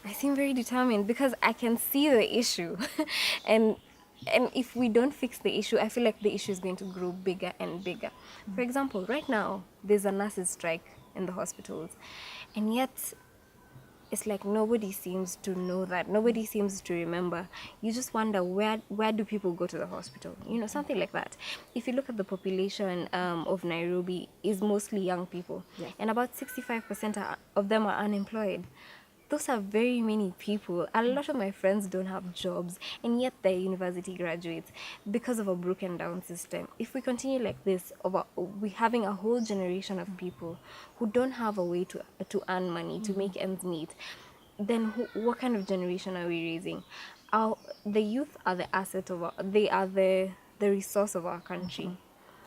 I seem very determined because I can see the issue. and and if we don't fix the issue, I feel like the issue is going to grow bigger and bigger. For example, right now there's a nurses strike in the hospitals, and yet it's like nobody seems to know that, nobody seems to remember. You just wonder, where do people go to the hospital, something like that. If you look at the population of Nairobi, is mostly young people. Yes. And about 65% of them are unemployed. Those are very many people. A lot of my friends don't have jobs, and yet they're university graduates because of a broken down system. If we continue like this, we having a whole generation of people who don't have a way to earn money, to make ends meet, then what kind of generation are we raising? The youth are the asset of they are the resource of our country.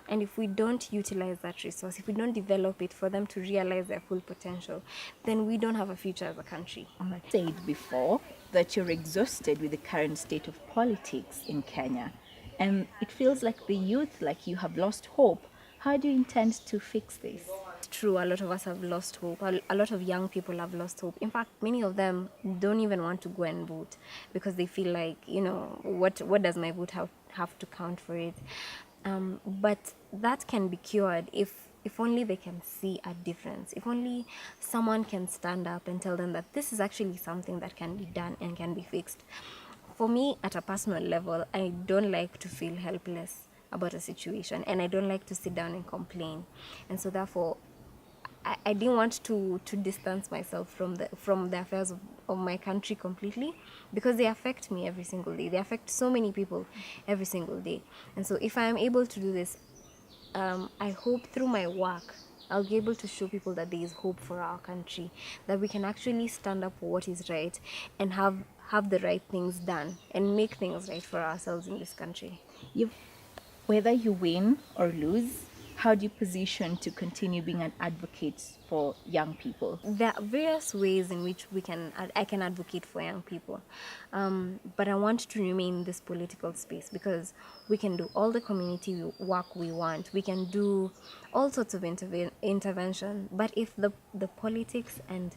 And if we don't utilize that resource, if we don't develop it for them to realize their full potential, then we don't have a future as a country. Said before that you're exhausted with the current state of politics in Kenya, and it feels like the youth, like you, have lost hope. How do you intend to fix this? It's true, a lot of us have lost hope. A lot of young people have lost hope. In fact, many of them don't even want to go and vote because they feel like, what does my vote have to count for it? But that can be cured if only they can see a difference. If only someone can stand up and tell them that this is actually something that can be done and can be fixed. For me, at a personal level, I don't like to feel helpless about a situation, and I don't like to sit down and complain. And so therefore, I didn't want to distance myself from the affairs of my country completely, because they affect me every single day. They affect so many people every single day. And so if I am able to do this, I hope through my work I'll be able to show people that there is hope for our country, that we can actually stand up for what is right and have the right things done and make things right for ourselves in this country. You, whether you win or lose, how do you position to continue being an advocate for young people? There are various ways in which I can advocate for young people, but I want to remain in this political space because we can do all the community work we want. We can do all sorts of intervention, but if the politics and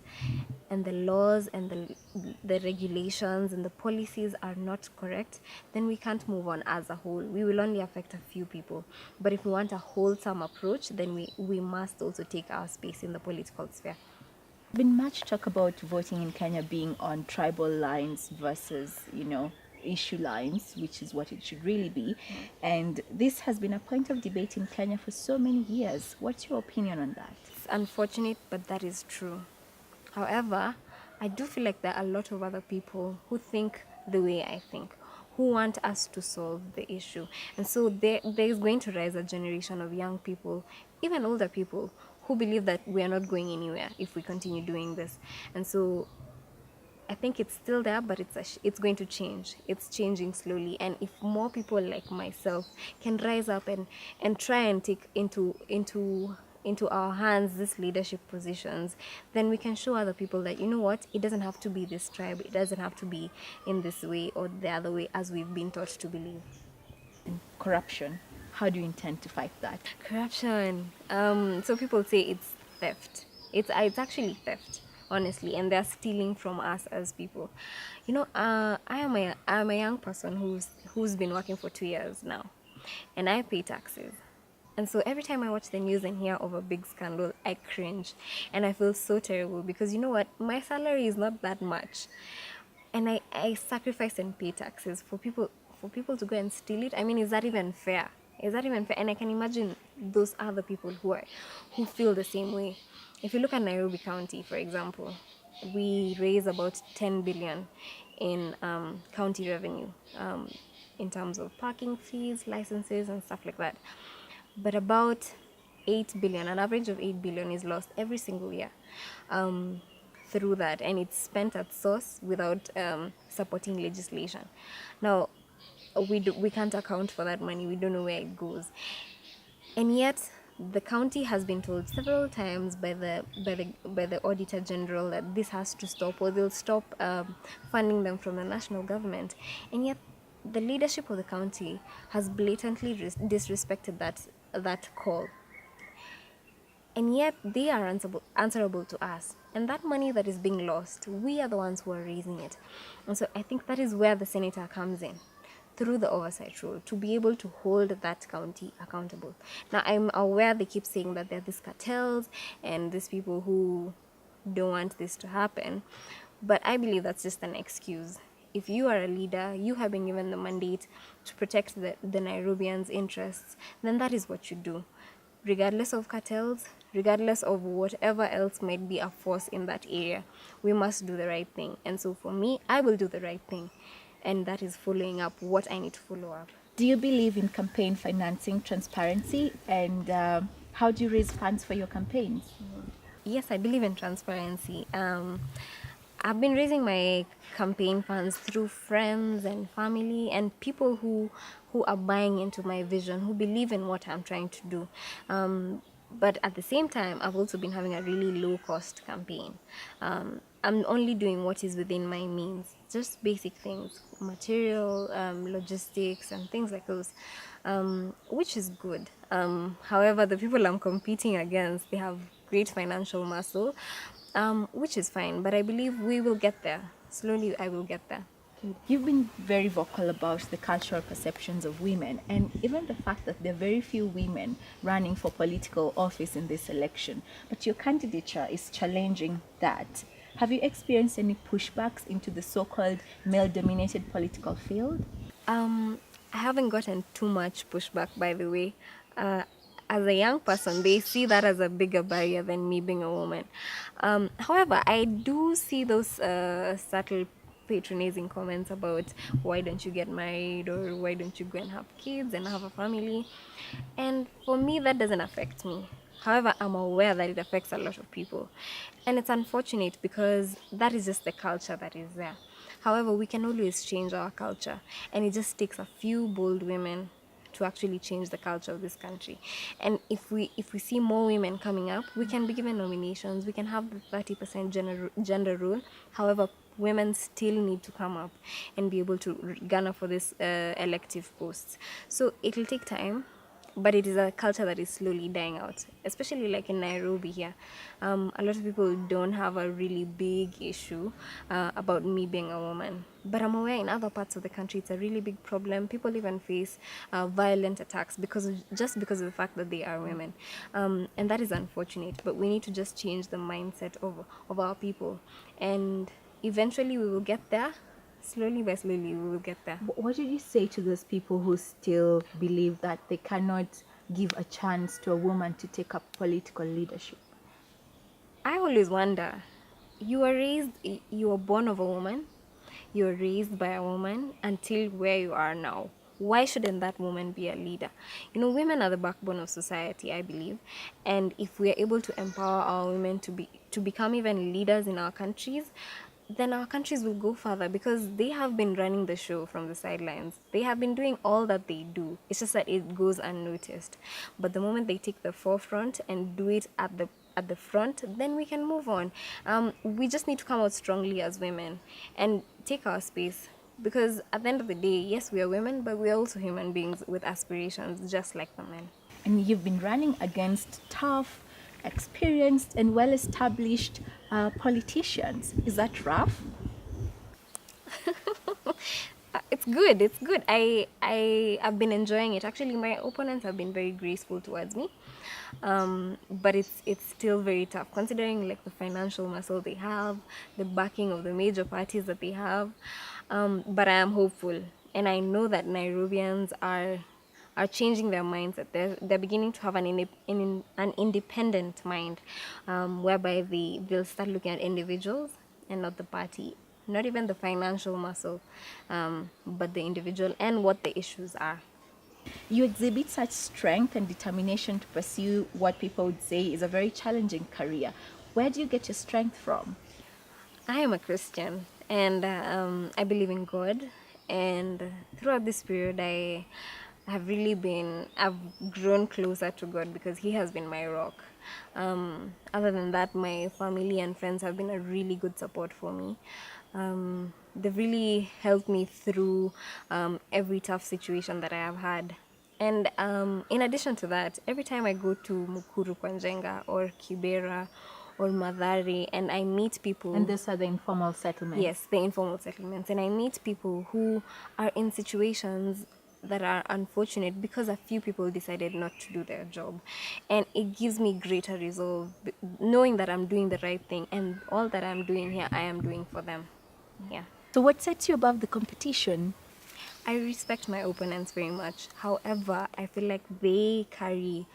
the laws and the regulations and the policies are not correct, then we can't move on as a whole. We will only affect a few people. But if we want a wholesome approach, then we must also take our space in the political sphere. There's been much talk about voting in Kenya being on tribal lines versus, issue lines, which is what it should really be. And this has been a point of debate in Kenya for so many years. What's your opinion on that? It's unfortunate, but that is true. However, I do feel like there are a lot of other people who think the way I think, who want us to solve the issue. And so there is going to rise a generation of young people, even older people, who believe that we are not going anywhere if we continue doing this. And so I think it's still there, but it's going to change. It's changing slowly. And if more people like myself can rise up and try and take into our hands these leadership positions, then we can show other people that, it doesn't have to be this tribe, it doesn't have to be in this way or the other way as we've been taught to believe. Corruption. How do you intend to fight that? Corruption. So people say it's theft. It's actually theft, honestly, and they're stealing from us as people. I'm a young person who's been working for 2 years now, and I pay taxes. And so every time I watch the news and hear of a big scandal, I cringe and I feel so terrible because you know what? My salary is not that much. And I sacrifice and pay taxes for people to go and steal it. I mean, is that even fair? Is that even fair? And I can imagine those other people who feel the same way. If you look at Nairobi County, for example, we raise about 10 billion in county revenue in terms of parking fees, licenses, and stuff like that. But about 8 billion, an average of 8 billion is lost every single year through that, and it's spent at source without supporting legislation. Now, we can't account for that money. We don't know where it goes. And yet, the county has been told several times by the Auditor General that this has to stop, or they'll stop funding them from the national government. And yet, the leadership of the county has blatantly disrespected that call. and yet they are answerable to us. And that money that is being lost, we are the ones who are raising it. And so I think that is where the senator comes in, through the oversight role, to be able to hold that county accountable. Now, I'm aware they keep saying that there are these cartels and these people who don't want this to happen, but I believe that's just an excuse. If you are a leader, you have been given the mandate to protect the Nairobians' interests, then that is what you do. Regardless of cartels, regardless of whatever else might be a force in that area, we must do the right thing. And so for me, I will do the right thing. And that is following up what I need to follow up. Do you believe in campaign financing transparency, and how do you raise funds for your campaigns? Yes, I believe in transparency. I've been raising my campaign funds through friends and family and people who are buying into my vision, who believe in what I'm trying to do. But at the same time, I've also been having a really low cost campaign. I'm only doing what is within my means, just basic things, material, logistics, and things like those, which is good. However, the people I'm competing against, they have great financial muscle, which is fine. But I believe we will get there. Slowly, I will get there. You've been very vocal about the cultural perceptions of women, and even the fact that there are very few women running for political office in this election. But your candidature is challenging that. Have you experienced any pushbacks into the so-called male-dominated political field? I haven't gotten too much pushback, by the way. As a young person, they see that as a bigger barrier than me being a woman. However, I do see those subtle patronizing comments about why don't you get married, or why don't you go and have kids and have a family. And for me, that doesn't affect me. However, I'm aware that it affects a lot of people. And it's unfortunate because that is just the culture that is there. However, we can always change our culture, and it just takes a few bold women to actually change the culture of this country. And if we see more women coming up, we can be given nominations. We can have the 30% gender rule. However, women still need to come up and be able to garner for this elective posts. So it will take time, but it is a culture that is slowly dying out, especially like in Nairobi here. A lot of people don't have a really big issue about me being a woman, but I'm aware in other parts of the country it's a really big problem. People even face violent attacks just because of the fact that they are women, and that is unfortunate. But we need to just change the mindset of our people, and eventually we will get there. Slowly by slowly, we will get there. What did you say to those people who still believe that they cannot give a chance to a woman to take up political leadership? I always wonder, you were born of a woman, you were raised by a woman until where you are now. Why shouldn't that woman be a leader? Women are the backbone of society, I believe. And if we are able to empower our women to become even leaders in our countries, then our countries will go further, because they have been running the show from the sidelines. They have been doing all that they do. It's just that it goes unnoticed. But the moment they take the forefront and do it at the front, then we can move on. We just need to come out strongly as women and take our space. Because at the end of the day, yes, we are women, but we are also human beings with aspirations, just like the men. And you've been running against tough, experienced, and well-established politicians. Is that rough? It's good. It's good. I've been enjoying it. Actually, my opponents have been very graceful towards me, but it's still very tough, considering like the financial muscle they have, the backing of the major parties that they have. But I am hopeful, and I know that Nairobians are changing their mindset. They're beginning to have an independent mind, whereby they'll start looking at individuals and not the party, not even the financial muscle, but the individual and what the issues are. You exhibit such strength and determination to pursue what people would say is a very challenging career. Where do you get your strength from? I am a Christian, and I believe in God. And throughout this period, I've grown closer to God, because He has been my rock. Other than that, my family and friends have been a really good support for me. They've really helped me through every tough situation that I have had. And in addition to that, every time I go to Mukuru Kwanjenga or Kibera or Madari and I meet people. And these are the informal settlements? Yes, the informal settlements. And I meet people who are in situations that are unfortunate because a few people decided not to do their job. And it gives me greater resolve, knowing that I'm doing the right thing and all that I'm doing here, I am doing for them. Yeah. So what sets you above the competition? I respect my opponents very much. However, I feel like they carry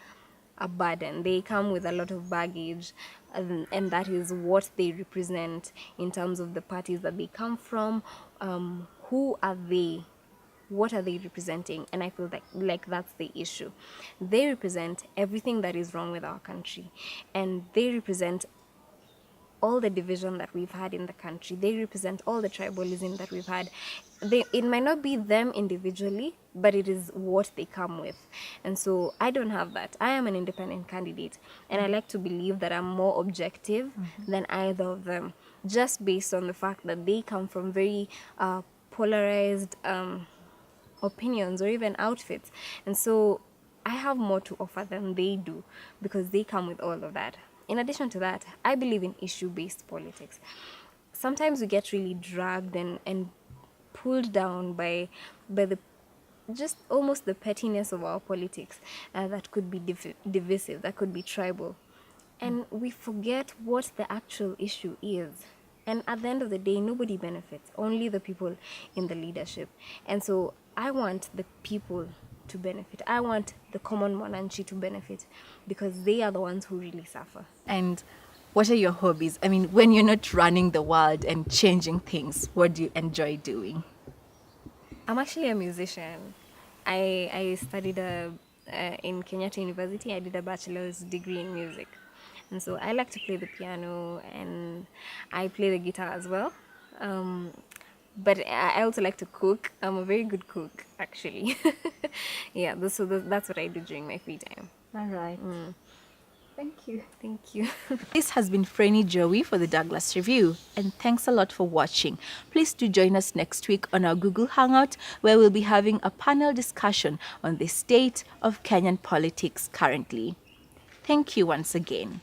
a burden. They come with a lot of baggage, and that is what they represent in terms of the parties that they come from. Who are they? What are they representing? And I feel like that's the issue. They represent everything that is wrong with our country, and they represent all the division that we've had in the country. They represent all the tribalism that we've had. It might not be them individually, but it is what they come with. And so I don't have that. I am an independent candidate, and I like to believe that I'm more objective than either of them, just based on the fact that they come from very polarized opinions or even outfits. And so I have more to offer than they do because they come with all of that. In addition to that, I believe in issue-based politics. Sometimes we get really dragged and pulled down by the just almost the pettiness of our politics that could be divisive, that could be tribal. And we forget what the actual issue is. And at the end of the day, nobody benefits, only the people in the leadership. And so I want the people to benefit. I want the common Mwananchi to benefit because they are the ones who really suffer. And what are your hobbies? I mean, when you're not running the world and changing things, what do you enjoy doing? I'm actually a musician. I studied in Kenyatta University. I did a bachelor's degree in music. And so I like to play the piano and I play the guitar as well. But I also like to cook. I'm a very good cook, actually. Yeah, so that's what I do during my free time. All right. Thank you. Thank you. This has been Franny Joey for the Douglas Review, and thanks a lot for watching. Please do join us next week on our Google Hangout, where we'll be having a panel discussion on the state of Kenyan politics currently. Thank you once again.